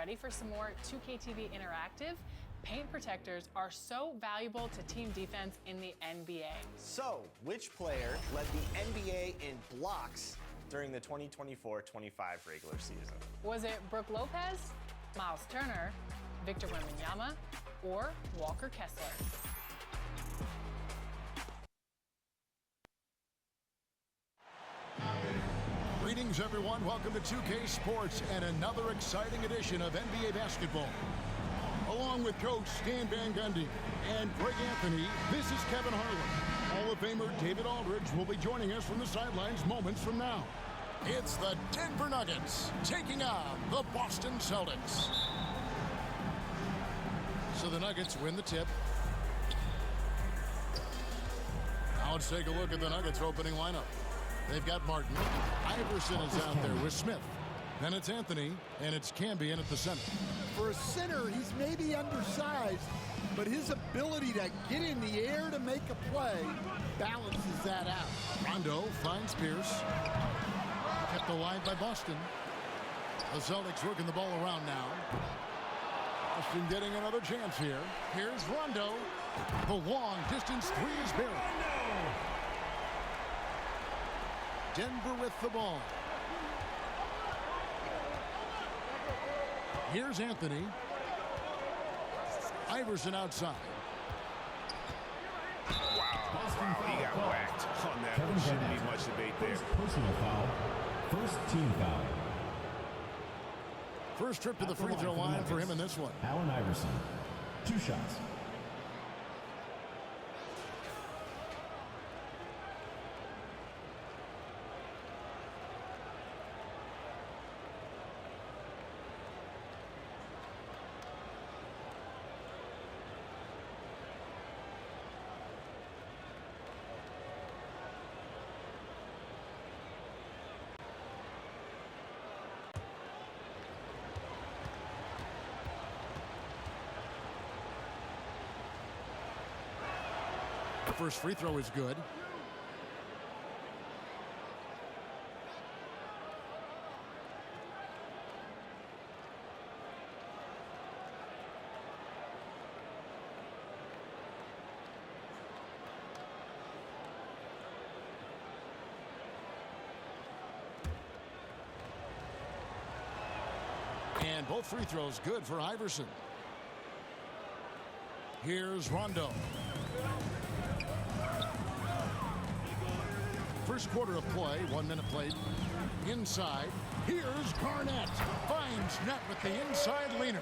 ready for some more 2K TV Interactive? Paint protectors are so valuable to team defense in the NBA. So, which player led the NBA in blocks during the 2024-25 regular season? Was it Brook Lopez, Miles Turner, Victor Wembanyama, or Walker Kessler? Greetings, everyone. Welcome to 2K Sports and another exciting edition of NBA basketball. Along with Coach Stan Van Gundy and Greg Anthony, this is Kevin Harlan. Hall of Famer David Aldridge will be joining us from the sidelines moments from now. It's the Denver Nuggets taking on the Boston Celtics. So the Nuggets win the tip. Now let's take a look at the Nuggets opening lineup. They've got Martin. Iverson is out there with Smith. Then it's Anthony, and it's Cambion at the center. For a center, he's maybe undersized, but his ability to get in the air to make a play balances that out. Rondo finds Pierce. Kept alive by Boston. The Celtics working the ball around now. Boston getting another chance here. Here's Rondo. The long distance three is buried. Denver with the ball. Here's Anthony. Iverson outside. Wow, he got whacked on that one. Shouldn't be much debate there. Personal foul. First team foul. First trip to the free throw line for him in this one. Allen Iverson. 2 shots. First free throw is good. And both free throws good for Iverson. Here's Rondo. First quarter of play, 1 minute played. Inside, here's Garnett. Finds net with the inside leaner.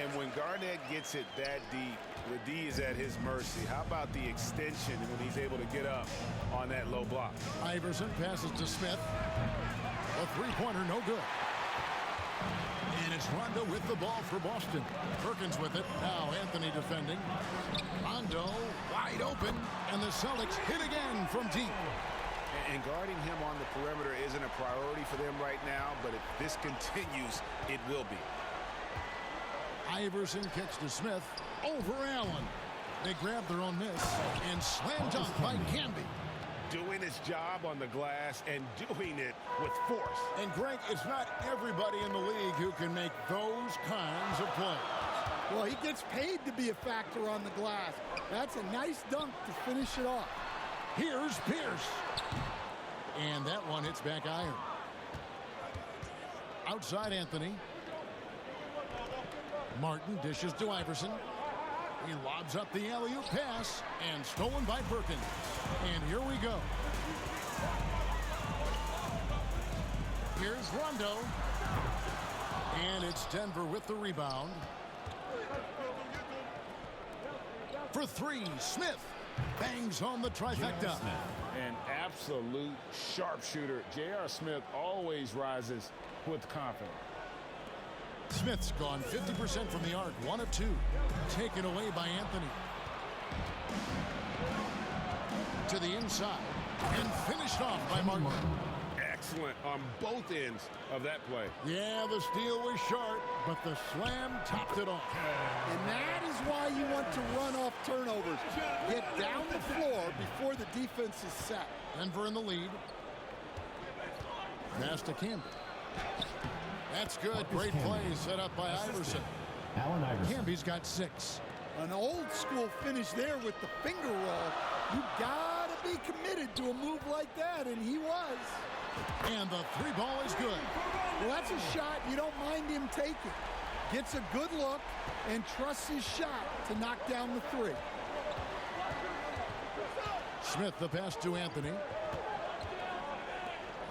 And when Garnett gets it that deep, the D is at his mercy. How about the extension when he's able to get up on that low block? Iverson passes to Smith. A three-pointer, no good. And it's Rondo with the ball for Boston. Perkins with it. Now Anthony defending. Rondo wide open, and the Celtics hit again from deep. And guarding him on the perimeter isn't a priority for them right now, but if this continues, it will be. Iverson kicks to Smith. Over Allen. They grab their own miss and slam dunk by Camby. Doing his job on the glass and doing it with force. And Greg, it's not everybody in the league who can make those kinds of plays. Well, he gets paid to be a factor on the glass. That's a nice dunk to finish it off. Here's Pierce. And that one hits back iron. Outside Anthony. Martin dishes to Iverson. He lobs up the alley-oop pass and stolen by Perkins. And here we go. Here's Rondo. And it's Denver with the rebound. For three, Smith bangs home the trifecta. An absolute sharpshooter. J.R. Smith always rises with confidence. Smith's gone 50% from the arc, 1 of 2. Taken away by Anthony. To the inside and finished off by Martin. Excellent on both ends of that play. Yeah, the steal was short, but the slam topped it off. And that is why you want to run off turnovers. Get down the floor before the defense is set. Denver in the lead. Pass to Camby. That's good. Great play set up by Iverson. Allen Iverson. Camby's got 6. An old school finish there with the finger roll. You gotta be committed to a move like that, and he was. And the 3 ball is good. Well, that's a shot you don't mind him taking. Gets a good look and trusts his shot to knock down the 3. Smith, the pass to Anthony.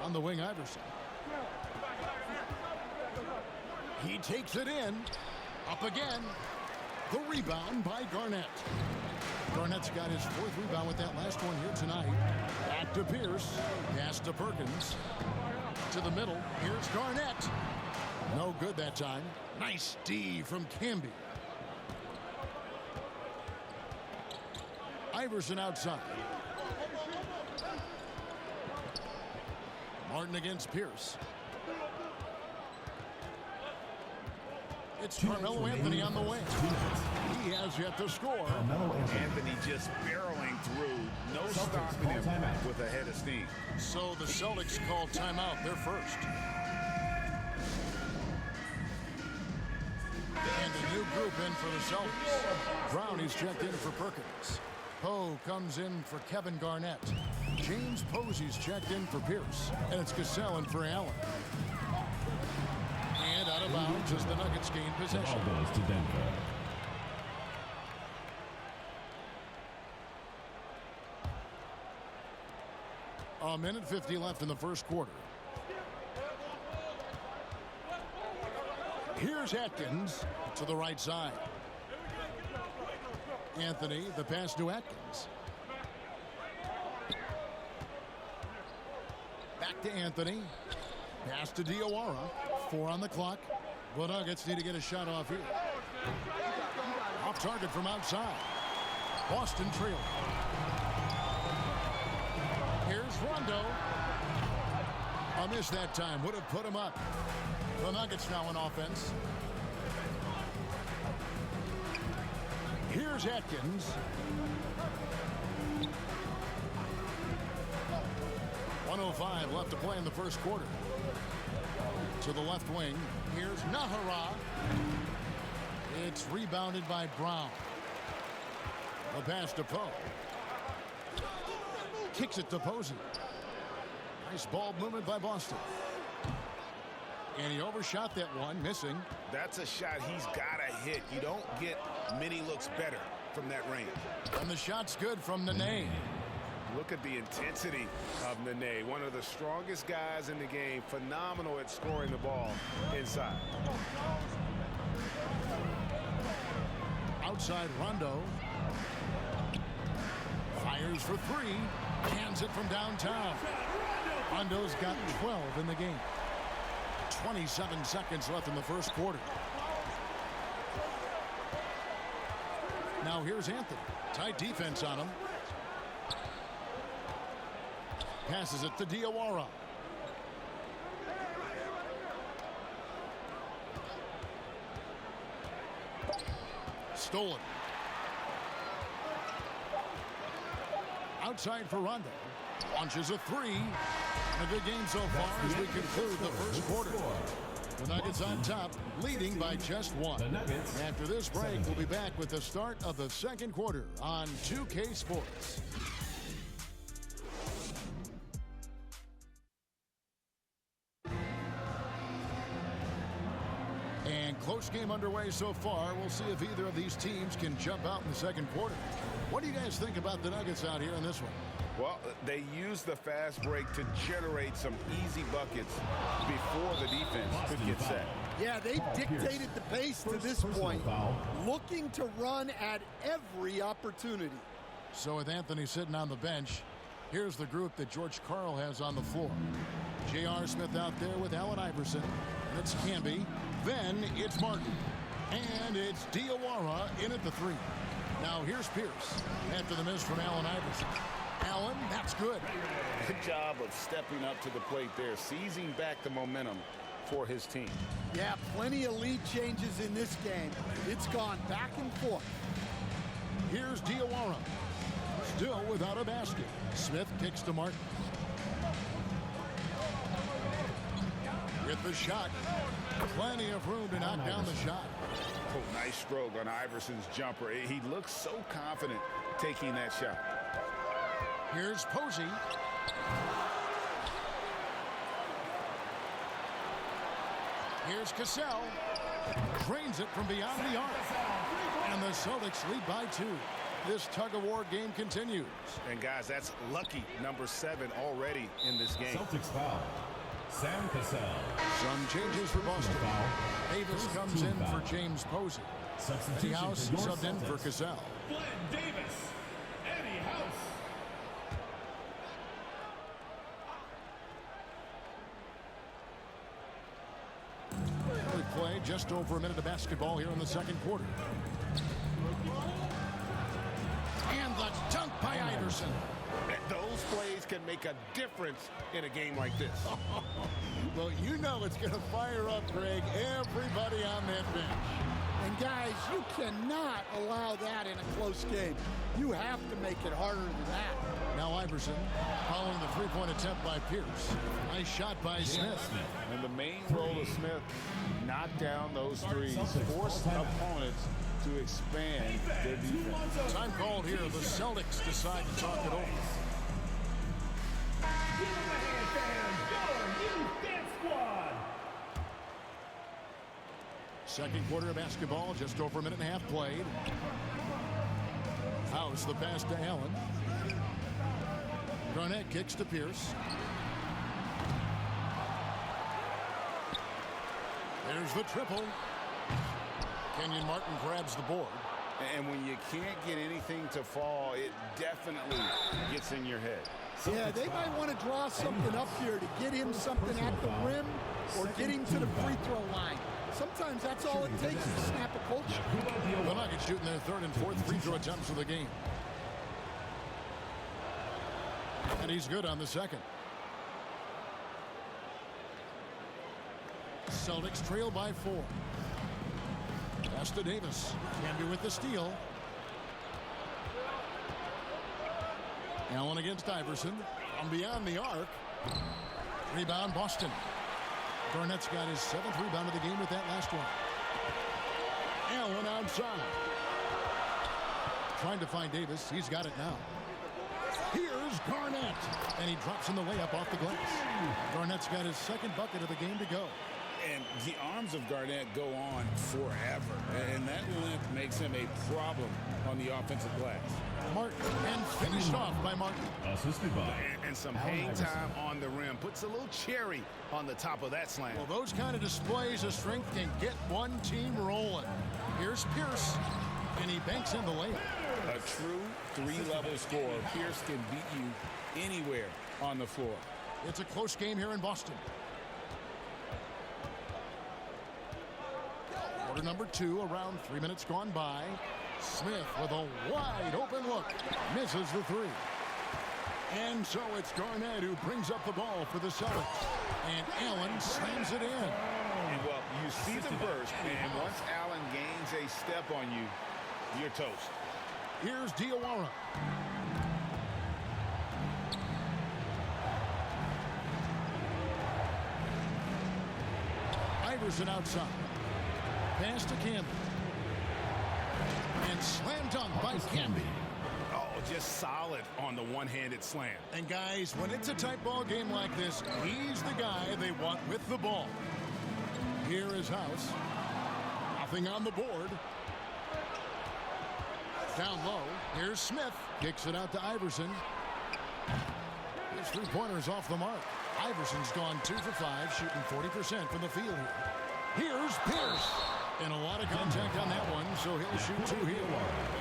On the wing, Iverson. He takes it in. Up again. The rebound by Garnett. Garnett's got his 4th rebound with that last one here tonight. Back to Pierce. Pass to Perkins. To the middle. Here's Garnett. No good that time. Nice D from Camby. Iverson outside. Martin against Pierce. It's Carmelo Anthony on the wing. He has yet to score. Anthony just barreling through. No stopping him with a head of steam. So the Celtics call timeout. They're first. And a new group in for the Celtics. Brown is checked in for Perkins. Poe comes in for Kevin Garnett. James Posey's checked in for Pierce. And it's Cassell in for Allen. And out of bounds as the Nuggets gain possession. Ball goes to Denver. A minute 50 left in the first quarter. Here's Atkins to the right side. Anthony, the pass to Atkins. Back to Anthony. Pass to Diawara. 4 on the clock. The Nuggets need to get a shot off here. Off target from outside. Boston trailing. Here's Rondo. A miss that time. Would have put him up. The Nuggets now in offense. Here's Atkins. .105 left to play in the first quarter. To the left wing. Here's Nahara. It's rebounded by Brown. The pass to Poe. Kicks it to Posey. Nice ball movement by Boston. And he overshot that one, missing. That's a shot he's got to hit. You don't get many looks better from that range. And the shot's good from Nene. Look at the intensity of Nene, one of the strongest guys in the game. Phenomenal at scoring the ball inside. Outside Rondo. Fires for 3. Hands it from downtown. Rondo's got 12 in the game. 27 seconds left in the first quarter. Now here's Anthony. Tight defense on him. Passes it to Diawara. Stolen. Outside for Rondo. Launches a 3. A good game so far as we conclude the first quarter. The Nuggets on top, leading by just 1. After this break, we'll be back with the start of the second quarter on 2K Sports. And close game underway so far. We'll see if either of these teams can jump out in the second quarter. What do you guys think about the Nuggets out here in this one? Well, they use the fast break to generate some easy buckets before the defense could get set. Yeah, they dictated the pace to this point, looking to run at every opportunity. So with Anthony sitting on the bench, here's the group that George Karl has on the floor. J.R. Smith out there with Allen Iverson. It's Camby. Then it's Martin. And it's Diawara in at the 3. Now here's Pierce after the miss from Allen Iverson. Allen, that's good. Good job of stepping up to the plate there, seizing back the momentum for his team. Yeah, plenty of lead changes in this game. It's gone back and forth. Here's Diawara. Still without a basket. Smith kicks to Martin. with the shot. Plenty of room to knock down the shot. Oh, nice stroke on Iverson's jumper. He looks so confident taking that shot. Here's Posey. Here's Cassell. Drains it from beyond the arc. And the Celtics lead by 2. This tug-of-war game continues. And guys, that's lucky number 7 already in this game. Celtics foul. Sam Cassell. Some changes for Boston. Davis comes in for James Posey. Eddie House subbed in for Cassell. Glenn Davis. Eddie House. Early play, just over a minute of basketball here in the second quarter. And the dunk by Iverson. Those plays can make a difference in a game like this. Well, you know it's going to fire up, Greg, everybody on that bench. And guys, you cannot allow that in a close game. You have to make it harder than that. Now Iverson following the three-point attempt by Pierce. Nice shot by Smith. And the main role of Smith, knock down those threes, force opponents to expand their defense. Time called here. The Celtics decide to talk it over. Second quarter of basketball, just over a minute and a half played. House the pass to Allen. Garnett kicks to Pierce. There's the triple. Kenyon Martin grabs the board. And when you can't get anything to fall, it definitely gets in your head. Yeah, they might want to draw something up here to get him something at the rim or get him to the free throw line. Sometimes that's all it takes to snap a culture. The Nuggets shooting their third and fourth free throw attempts of the game. And he's good on the second. Celtics trail by 4. Pass to Davis. Camby with the steal. Allen against Iverson. From beyond the arc. Rebound Boston. Garnett's got his 7th rebound of the game with that last one. Allen outside. Trying to find Davis. He's got it now. Here's Garnett. And he drops in the layup off the glass. Garnett's got his 2nd bucket of the game to go. And the arms of Garnett go on forever. And that length makes him a problem on the offensive glass. Martin, and finished off by Martin. Assisted by And some hang time on the rim. Puts a little cherry on the top of that slam. Well, those kind of displays of strength can get one team rolling. Here's Pierce, and he banks in the layup. A true 3-level scorer. Pierce can beat you anywhere on the floor. It's a close game here in Boston. Quarter number 2, around 3 minutes gone by. Smith with a wide open look. Misses the 3. And so it's Garnett who brings up the ball for the Celtics. And Allen slams it in. And well, you see the burst, and once Allen gains a step on you, you're toast. Here's Diawara. Iverson outside. Pass to Camby. And slam dunk by Camby. Oh, just solid on the one-handed slam. And guys, when it's a tight ball game like this, he's the guy they want with the ball. Here is House. Nothing on the board. Down low. Here's Smith. Kicks it out to Iverson. His three-pointer's off the mark. Iverson's gone 2 for 5, shooting 40% from the field here. Here's Pierce. And a lot of contact on that one, so he'll shoot 2 here.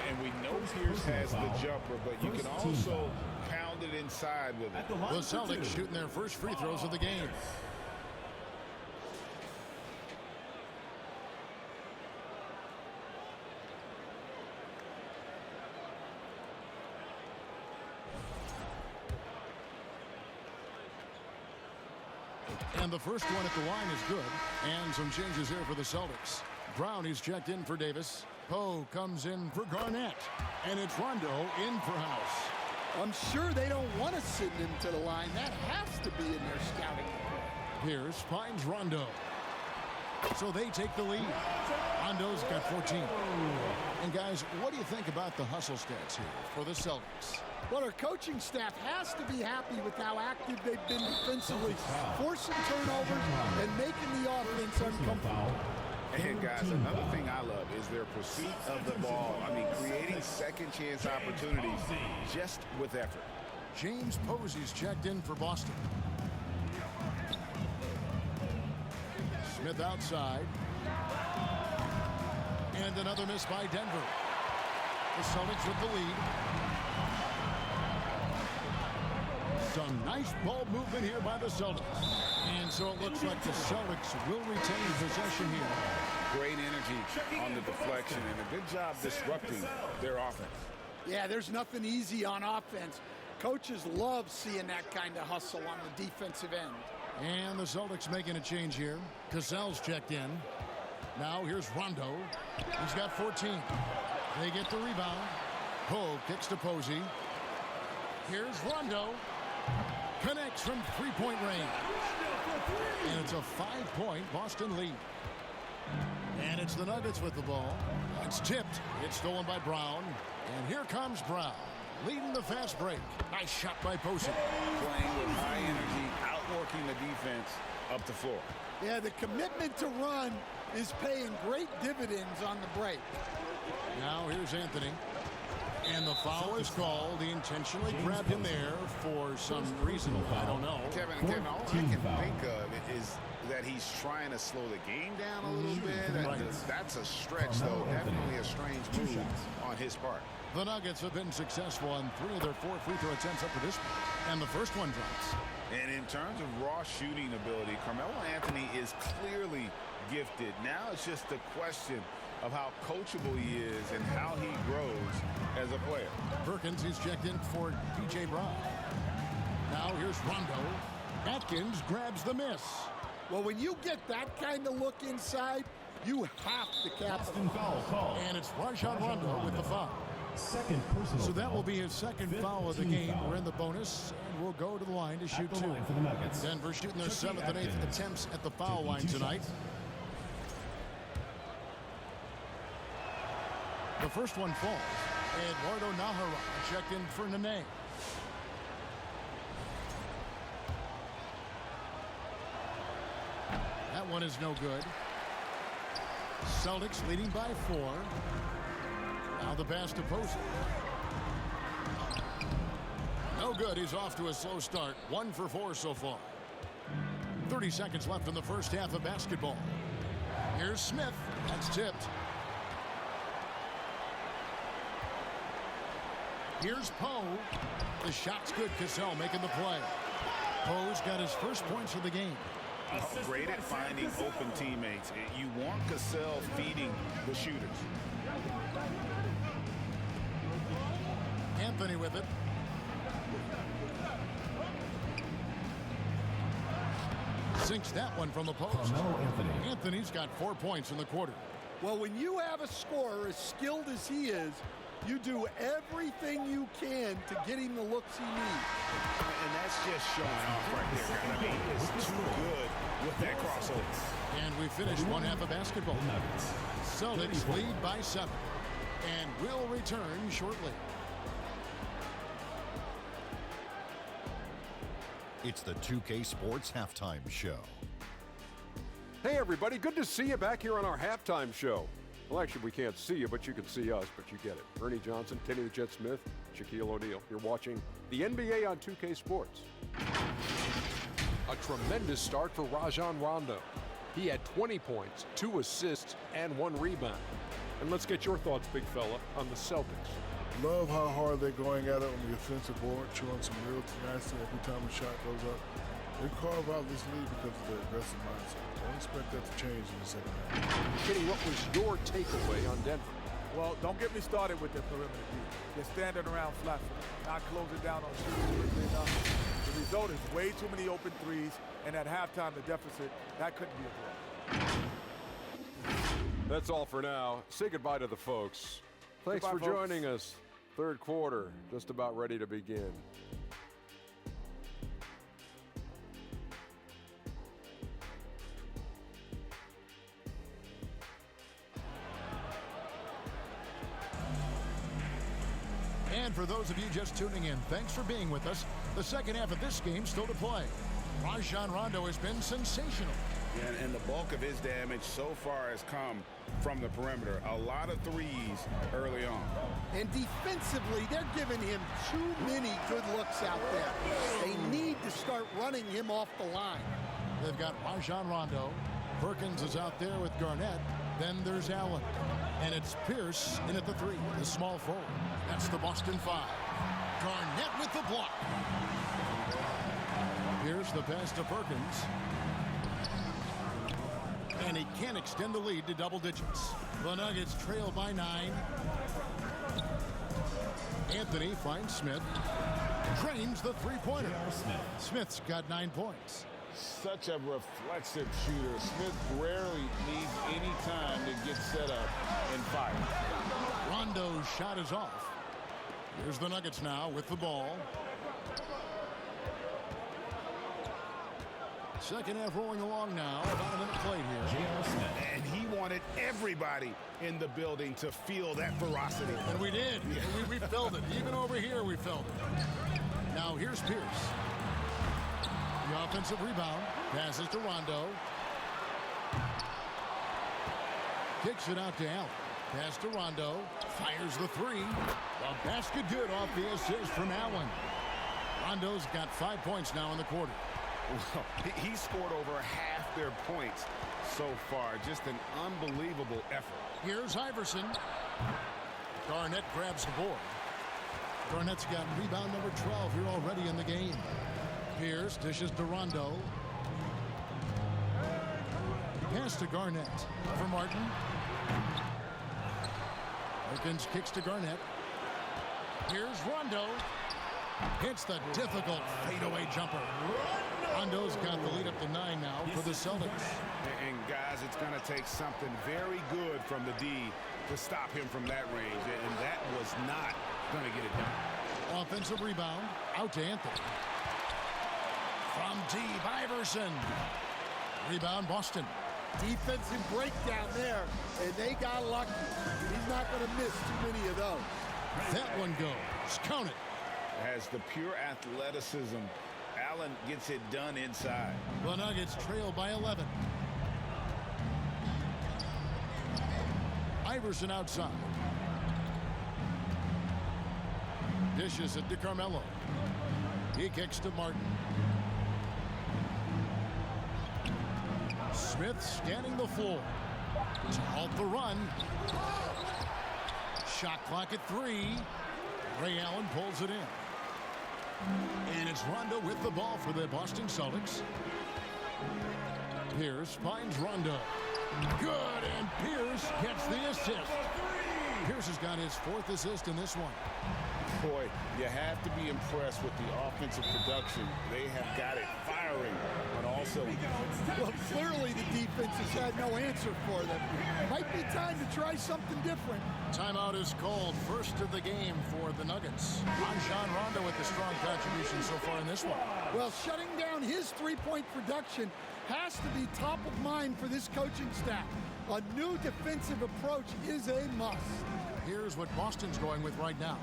And we know Pierce has the jumper, but you can also pound it inside with it. The Celtics shooting their first free throws of the game. And the first one at the line is good. And some changes here for the Celtics. Brown is checked in for Davis. Poe comes in for Garnett. And it's Rondo in for House. I'm sure they don't want to send him to the line. That has to be in their scouting report. Pierce finds Rondo. So they take the lead. Rondo's got 14. And guys, what do you think about the hustle stats here for the Celtics? Well, our coaching staff has to be happy with how active they've been defensively, forcing turnovers and making the offense uncomfortable. And guys, another thing I love is their pursuit of the ball. I mean, creating second chance opportunities just with effort. James Posey's checked in for Boston. Smith outside. And another miss by Denver. The Celtics with the lead. Some nice ball movement here by the Celtics. And so it looks like the Celtics will retain possession here. Great energy on the deflection and a good job disrupting their offense. Yeah, there's nothing easy on offense. Coaches love seeing that kind of hustle on the defensive end. And the Celtics making a change here. Cassell's checked in. Now here's Rondo. He's got 14. They get the rebound. Poe kicks to Posey. Here's Rondo. Connects from three-point range. And it's a 5-point Boston lead. And it's the Nuggets with the ball. It's tipped. It's stolen by Brown. And here comes Brown, leading the fast break. Nice shot by Posey. Playing with high energy, outworking the defense up the floor. Yeah, the commitment to run is paying great dividends on the break. Now here's Anthony. And the foul is called. He intentionally grabbed him there for some reason. I don't know. Kevin, all I can think of is that he's trying to slow the game down a little bit. That's a stretch, though. Definitely a strange move on his part. The Nuggets have been successful on 3 of their 4 free throw attempts up to this point. And the first one drops. And in terms of raw shooting ability, Carmelo Anthony is clearly gifted. Now it's just a question of how coachable he is and how he grows as a player. Perkins is checked in for P.J. Brown. Now here's Rondo. Atkins grabs the miss. Well, when you get that kind of look inside, you have to captain. And it's Rajon Rondo with the foul. Second personal. So that will be his second foul of the game. We're in the bonus, and we'll go to the line to shoot 2. For the Nuggets. Denver shooting their 7th and 8th attempts at the foul line tonight. The first one falls. Eduardo Nahara checked in for Nene. That one is no good. Celtics leading by 4. Now the pass to Posey. No good. He's off to a slow start. 1 for 4 so far. 30 seconds left in the first half of basketball. Here's Smith. That's tipped. Here's Poe. The shot's good. Cassell making the play. Poe's got his first points of the game. Great at finding open teammates. You want Cassell feeding the shooters. Anthony with it. Sinks that one from the post. Anthony's got 4 points in the quarter. Well, when you have a scorer as skilled as he is, you do everything you can to get him the looks he needs. And that's just showing off right there. I mean, it's too good with that crossover. And we finished one half of basketball. Celtics lead by 7. And will return shortly. It's the 2K Sports Halftime Show. Hey everybody, good to see you back here on our halftime show. Well, actually, we can't see you, but you can see us, but you get it. Ernie Johnson, Kenny the Jet Smith, Shaquille O'Neal. You're watching the NBA on 2K Sports. A tremendous start for Rajon Rondo. He had 20 points, 2 assists, and 1 rebound. And let's get your thoughts, big fella, on the Celtics. Love how hard they're going at it on the offensive board, showing some real tenacity every time a shot goes up. They carve out this lead because of their aggressive mindset. Don't expect that to change in the second half. Kenny, what was your takeaway on Denver? Well, don't get me started with their perimeter D. They're standing around flat-footed, not closing down on shooters. The result is way too many open threes, and at halftime, the deficit, that couldn't be avoided. That's all for now. Say goodbye to the folks. Thanks Goodbye, for joining us. Third quarter, just about ready to begin. And for those of you just tuning in, thanks for being with us. The second half of this game still to play. Rajon Rondo has been sensational. Yeah, and the bulk of his damage so far has come from the perimeter. A lot of threes early on. And defensively, they're giving him too many good looks out there. They need to start running him off the line. They've got Rajon Rondo. Perkins is out there with Garnett. Then there's Allen. And it's Pierce in at the 3, the small forward. That's the Boston 5. Garnett with the block. Here's the pass to Perkins. And he can't extend the lead to double digits. The Nuggets trail by 9. Anthony finds Smith. Drains the three-pointer. Smith's got 9 points. Such a reflexive shooter. Smith rarely needs any time to get set up and fire. Rondo's shot is off. Here's the Nuggets now with the ball. Second half rolling along now. About a minute played here. And he wanted everybody in the building to feel that ferocity. And we did. Yeah. We felt it. Even over here we felt it. Now here's Pierce. The offensive rebound. Passes to Rondo. Kicks it out to Allen. Pass to Rondo. Fires the 3. The basket good off the assist from Allen. Rondo's got 5 points now in the quarter. Well, he scored over half their points so far. Just an unbelievable effort. Here's Iverson. Garnett grabs the board. Garnett's got rebound number 12 here already in the game. Pierce dishes to Rondo. Pass to Garnett for Martin. Perkins kicks to Garnett. Here's Rondo. Hits the difficult fadeaway jumper. Rondo's got the lead up to 9 now for the Celtics. And guys, it's going to take something very good from the D to stop him from that range. And that was not going to get it done. Offensive rebound out to Anthony. From deep, Iverson. Rebound, Boston. Defensive breakdown there, and they got lucky. He's not going to miss too many of those. That one goes. Count it. Has the pure athleticism. Allen gets it done inside. The Nuggets trail by 11. Iverson outside. Dishes it to Carmelo. He kicks to Martin. Smith scanning the floor. To halt the run. Shot clock at 3. Ray Allen pulls it in. And it's Rondo with the ball for the Boston Celtics. Pierce finds Rondo. Good, and Pierce gets the assist. Pierce has got his 4th assist in this one. Boy, you have to be impressed with the offensive production. They have got it firing, but also... Well, clearly the defense has had no answer for them. Might be time to try something different. Timeout is called. First of the game for the Nuggets. Rajon Rondo with the strong contribution so far in this one. Well, shutting down his three-point production has to be top of mind for this coaching staff. A new defensive approach is a must. Here's what Boston's going with right now.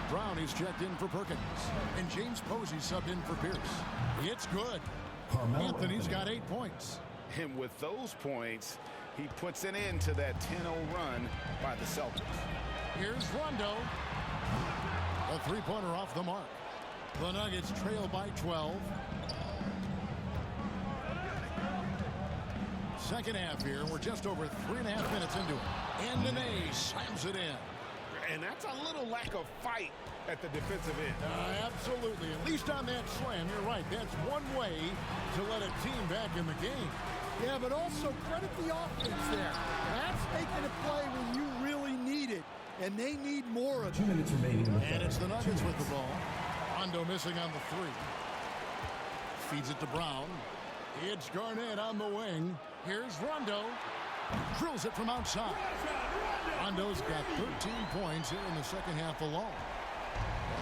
Brown is checked in for Perkins. And James Posey subbed in for Pierce. It's good. Anthony's got 8 points. And with those points, he puts an end to that 10-0 run by the Celtics. Here's Rondo. A three-pointer off the mark. The Nuggets trail by 12. Second half here. We're just over 3.5 minutes into it. And Nene slams it in. And that's a little lack of fight at the defensive end. Absolutely. At least on that slam, you're right. That's one way to let a team back in the game. Yeah, but also credit the offense there. That's making a play when you really need it, and they need more of it. 2 minutes remaining. And it's the Nuggets with the ball. Rondo missing on the 3. Feeds it to Brown. It's Garnett on the wing. Here's Rondo. Drills it from outside. Rondo's got 13 points here in the second half alone.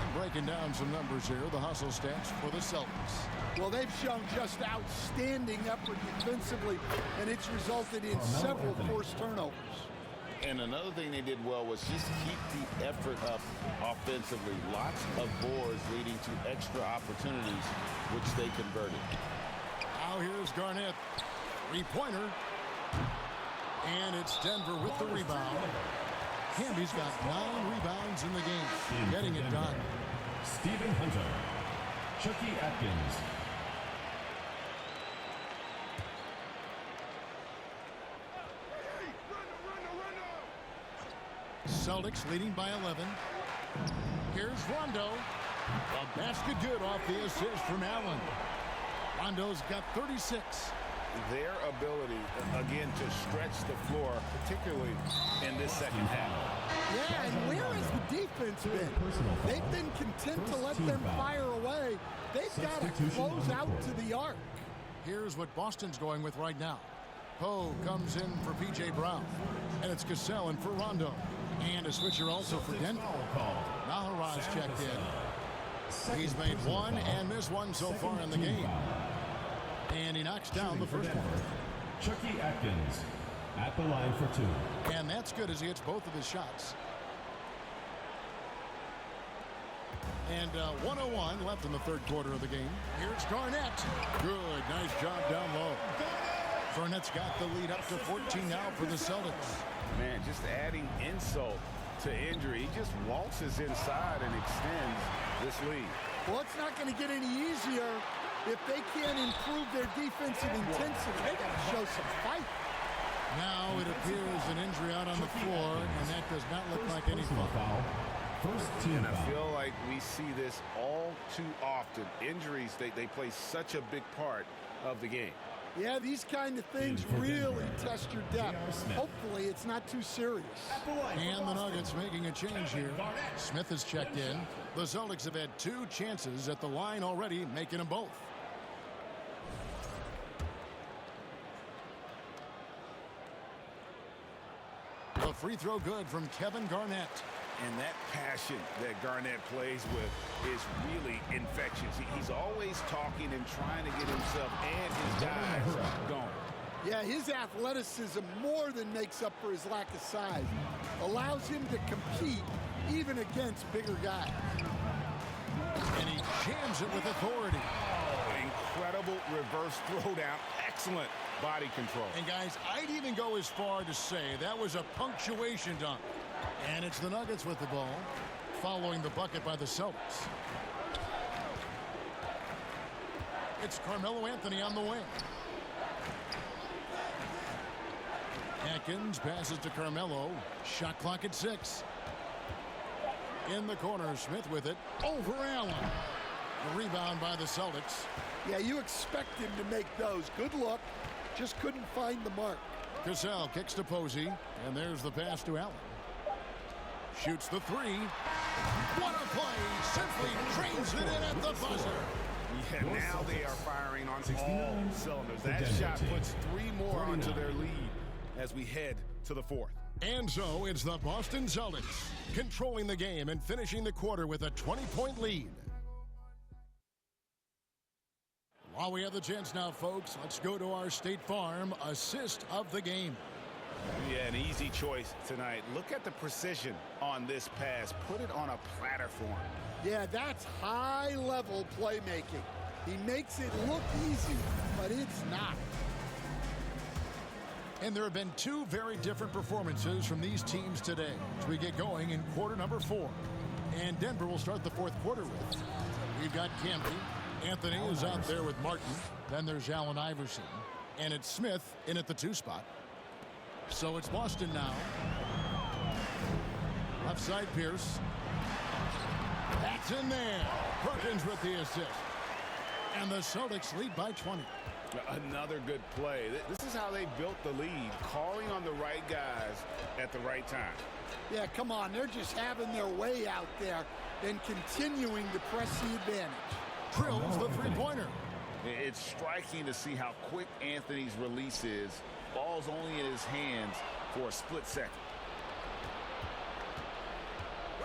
And breaking down some numbers here, the hustle stats for the Celtics. Well, they've shown just outstanding effort defensively, and it's resulted in several forced turnovers. And another thing they did well was just keep the effort up offensively. Lots of boards leading to extra opportunities, which they converted. Now here's Garnett. Three-pointer. And it's Denver with the rebound. Hamby's got 9 rebounds in the game. Getting it done. Stephen Hunter. Chucky Atkins. Celtics leading by 11. Here's Rondo. A basket good off the assist from Allen. Rondo's got 36. Their ability, again, to stretch the floor, particularly in this second half. Yeah, and where has the defense been? They've been content to let them fire away. They've got to close out to the arc. Here's what Boston's going with right now. Poe comes in for P.J. Brown. And it's Cassell in for Rondo. And a switcher also for Denver. Naharaj checked in. He's made one and missed one so far in the game. And he knocks down the first one. Chucky Atkins at the line for 2. And that's good as he hits both of his shots. And 1:01 left in the third quarter of the game. Here's Garnett. Good, nice job down low. Garnett's got the lead up to 14 now for the Celtics. Man, just adding insult to injury. He just waltzes inside and extends this lead. Well, it's not going to get any easier if they can't improve their defensive intensity. They got to show some fight. Now it appears an injury out on the floor, and that does not look like any foul. First team And I foul. feel like we see this all too often. Injuries, they play such a big part of the game. Yeah, these kind of things really test your depth. Hopefully it's not too serious. And the Nuggets making a change here. Smith has checked in. The Celtics have had 2 chances at the line already, making them both. The free throw good from Kevin Garnett. And that passion that Garnett plays with is really infectious. He's always talking and trying to get himself and his guys going. Yeah, his athleticism more than makes up for his lack of size. Allows him to compete even against bigger guys. And he jams it with authority. Incredible reverse throwdown. Excellent body control. And guys, I'd even go as far to say that was a punctuation dunk. And it's the Nuggets with the ball, following the bucket by the Celtics. It's Carmelo Anthony on the wing. Atkins passes to Carmelo. Shot clock at 6. In the corner, Smith with it. Over Allen. The rebound by the Celtics. Yeah, you expect him to make those. Good look. Just couldn't find the mark. Cassell kicks to Posey. And there's the pass to Allen. Shoots the 3. What a play! Simply drains it in at the buzzer. Yeah, now they are firing on all cylinders. That shot puts 3 more onto their lead as we head to the 4th. And so it's the Boston Celtics controlling the game and finishing the quarter with a 20-point lead. While we have the chance now, folks, let's go to our State Farm assist of the game. Yeah, an easy choice tonight. Look at the precision on this pass. Put it on a platter for him. Yeah, that's high-level playmaking. He makes it look easy, but it's not. And there have been 2 very different performances from these teams today as we get going in quarter number 4. And Denver will start the 4th quarter with. We've got Campbell. Anthony is out there with Martin. Then there's Allen Iverson. And it's Smith in at the 2 spot. So it's Boston now. Left side, Pierce. That's in there. Perkins with the assist. And the Celtics lead by 20. Another good play. This is how they built the lead, calling on the right guys at the right time. Yeah, come on. They're just having their way out there and continuing to press the advantage. Drills the 3-pointer. It's striking to see how quick Anthony's release is. Ball's only in his hands for a split second.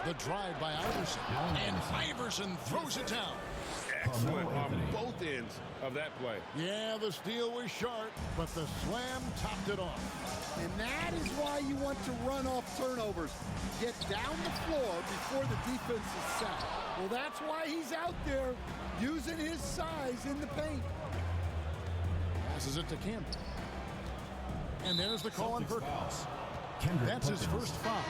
The drive by Iverson. And Iverson throws it down. excellent on both ends of that play. Yeah, the steal was sharp, but the slam topped it off. And that is why you want to run off turnovers. Get down the floor before the defense is set. Well, that's why he's out there using his size in the paint. Passes it to Campbell. And there's the call on Perkins. That's his first foul.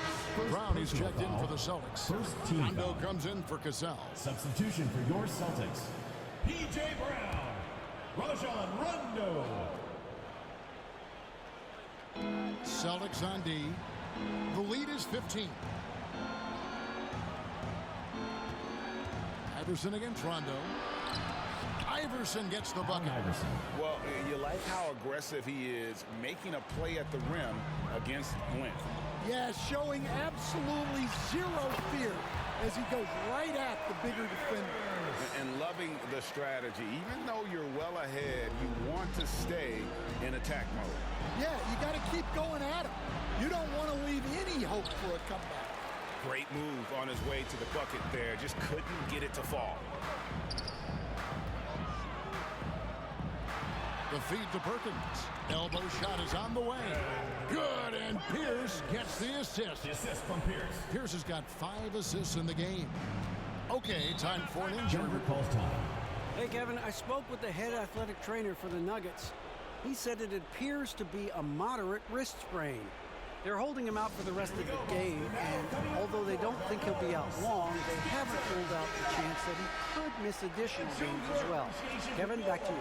Brown is checked in for the Celtics. Rondo comes in for Cassell. Substitution for your Celtics. P.J. Brown. Rajon Rondo. Celtics on D. The lead is 15. Iverson against Rondo. Iverson gets the bucket. Well, you like how aggressive he is making a play at the rim against length. Yeah, showing absolutely zero fear as he goes right at the bigger defender. And loving the strategy. Even though you're well ahead, you want to stay in attack mode. Yeah, you got to keep going at him. You don't want to leave any hope for a comeback. Great move on his way to the bucket there. Just couldn't get it to fall. The feed to Perkins. Elbow shot is on the way. Good, and Pierce gets the assist. The assist from Pierce. Pierce has got 5 assists in the game. Okay, time for an injury Calls time. Hey, Kevin, I spoke with the head athletic trainer for the Nuggets. He said it appears to be a moderate wrist sprain. They're holding him out for the rest of the game, and although they don't think he'll be out long, they haven't ruled out the chance that he could miss additional games as well. Kevin, back to you.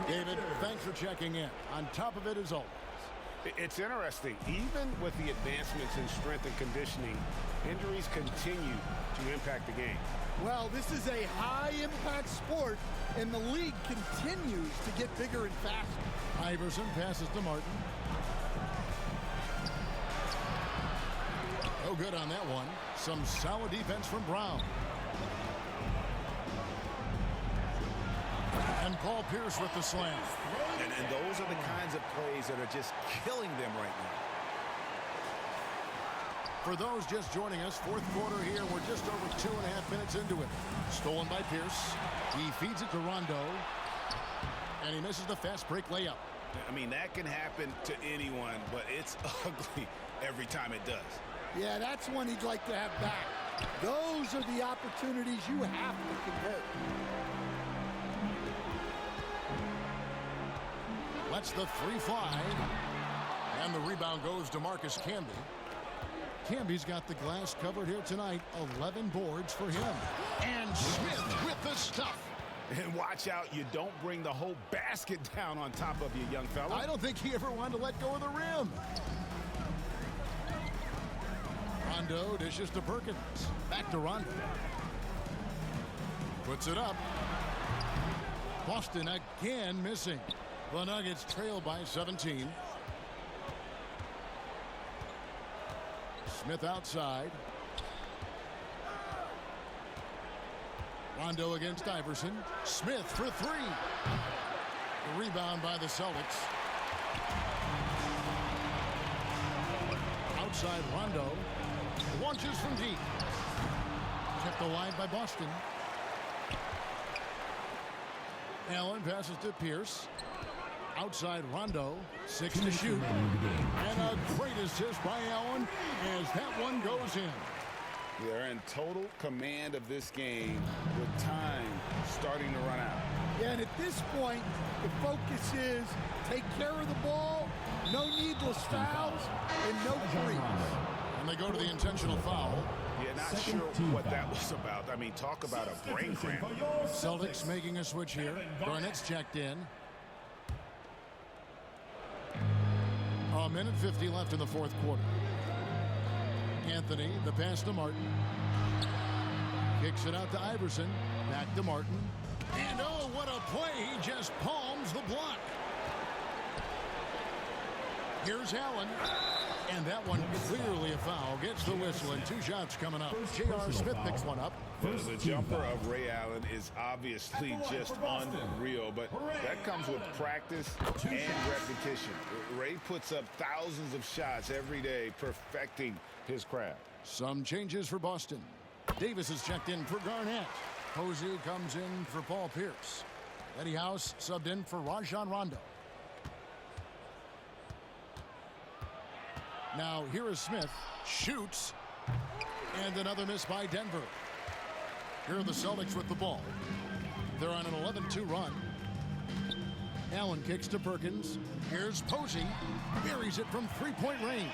David, thanks for checking in. On top of it as always. It's interesting. Even with the advancements in strength and conditioning, injuries continue to impact the game. Well, this is a high-impact sport, and the league continues to get bigger and faster. Iverson passes to Martin. No good on that one. Some solid defense from Brown. And Paul Pierce with the slam. And those are the kinds of plays that are just killing them right now. For those just joining us, fourth quarter here. We're just over 2.5 minutes into it. Stolen by Pierce. He feeds it to Rondo. And he misses the fast break layup. I mean, that can happen to anyone, but it's ugly every time it does. Yeah, that's one he'd like to have back. Those are the opportunities you have to convert. Lets the three fly. And the rebound goes to Marcus Camby. Camby's got the glass covered here tonight. 11 boards for him. And Smith with the stuff. And watch out, you don't bring the whole basket down on top of you, young fella. I don't think he ever wanted to let go of the rim. Rondo dishes to Perkins. Back to Rondo. Puts it up. Boston again missing. The Nuggets trail by 17. Smith outside. Rondo against Iverson. Smith for three. The rebound by the Celtics. Outside Rondo. Launches from deep. Kept alive by Boston. Allen passes to Pierce. Outside Rondo. 6 to shoot. And a great assist by Allen as that one goes in. They're in total command of this game with time starting to run out. Yeah, and at this point, the focus is take care of the ball, no needless fouls, and no threes. And they go to the intentional foul. Yeah, not sure what that was about. I mean, talk about a brain cramp. Celtics making a switch here. Garnett's checked in. A minute 50 left in the fourth quarter. Anthony, the pass to Martin. Kicks it out to Iverson. Back to Martin. And oh, what a play. He just palms the block. Here's Allen. And that one clearly a foul. Gets the whistle and 2 shots coming up. J.R. Smith picks one up. The jumper of Ray Allen is obviously just unreal, but that comes with practice and repetition. Ray puts up thousands of shots every day, perfecting his craft. Some changes for Boston. Davis is checked in for Garnett. Posey comes in for Paul Pierce. Eddie House subbed in for Rajon Rondo. Now here is Smith. Shoots. And another miss by Denver. Here are the Celtics with the ball. They're on an 11-2 run. Allen kicks to Perkins. Here's Posey. Buries it from three-point range.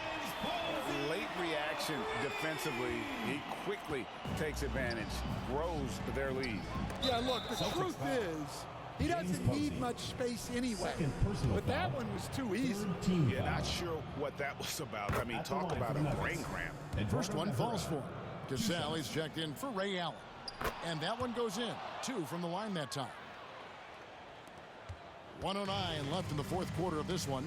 Late reaction defensively. He quickly takes advantage, grows their lead. Yeah, look, the truth is, he doesn't need much space anyway. But that one was too easy. Yeah, not sure what that was about. I mean, talk about a brain cramp. First one falls for him. Cassell is checked in for Ray Allen. And that one goes in. 2 from the line that time. 1:09 left in the fourth quarter of this one.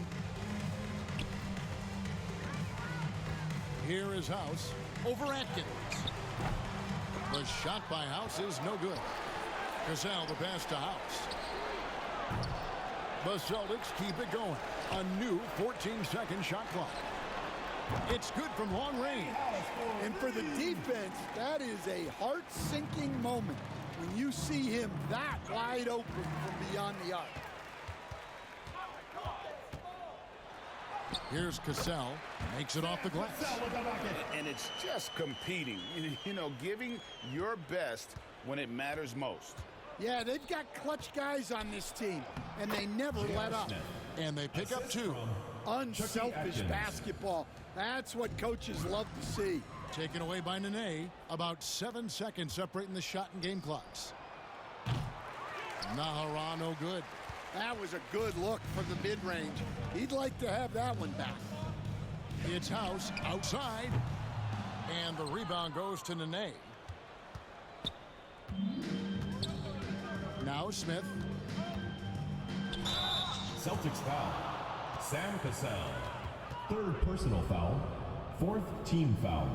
Here is House over Atkins. The shot by House is no good. Cassell the pass to House. The Celtics keep it going. A new 14-second shot clock. It's good from long range. And for the defense, that is a heart-sinking moment when you see him that wide open from beyond the arc. Here's Cassell. Makes it off the glass. And it's just competing. You know, giving your best when it matters most. Yeah, they've got clutch guys on this team, and they never let up. And they pick up 2. Unselfish basketball. That's what coaches love to see. Taken away by Nene. About 7 seconds separating the shot and game clocks. Nahara no good. That was a good look from the mid-range. He'd like to have that one back. It's House outside. And the rebound goes to Nene. Now Smith. Celtics foul. Sam Cassell. 3rd personal foul. 4th team foul.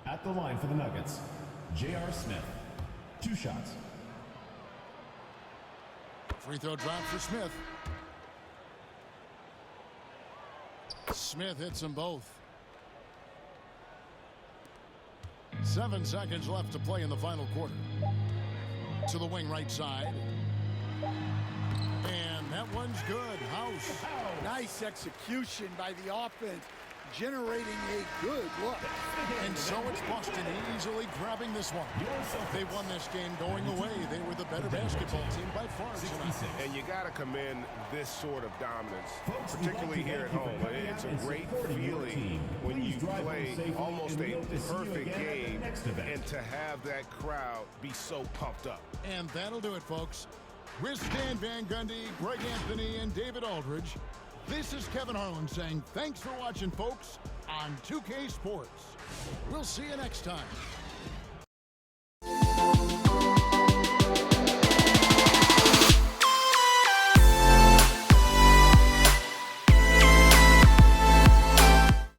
At the line for the Nuggets, J.R. Smith. 2 shots. Free throw drop for Smith. Smith hits them both. 7 seconds left to play in the final quarter. To the wing right side. And that one's good. House. Nice execution by the offense, generating a good look. And so it's Boston easily grabbing this one. They won this game going away. They were the better basketball team by far tonight. And you got to commend this sort of dominance, particularly here at home. It's a great feeling when you play almost a perfect game and to have that crowd be so pumped up. And that'll do it, folks. With Stan Van Gundy, Greg Anthony, and David Aldridge, this is Kevin Harlan saying thanks for watching, folks, on 2K Sports. We'll see you next time.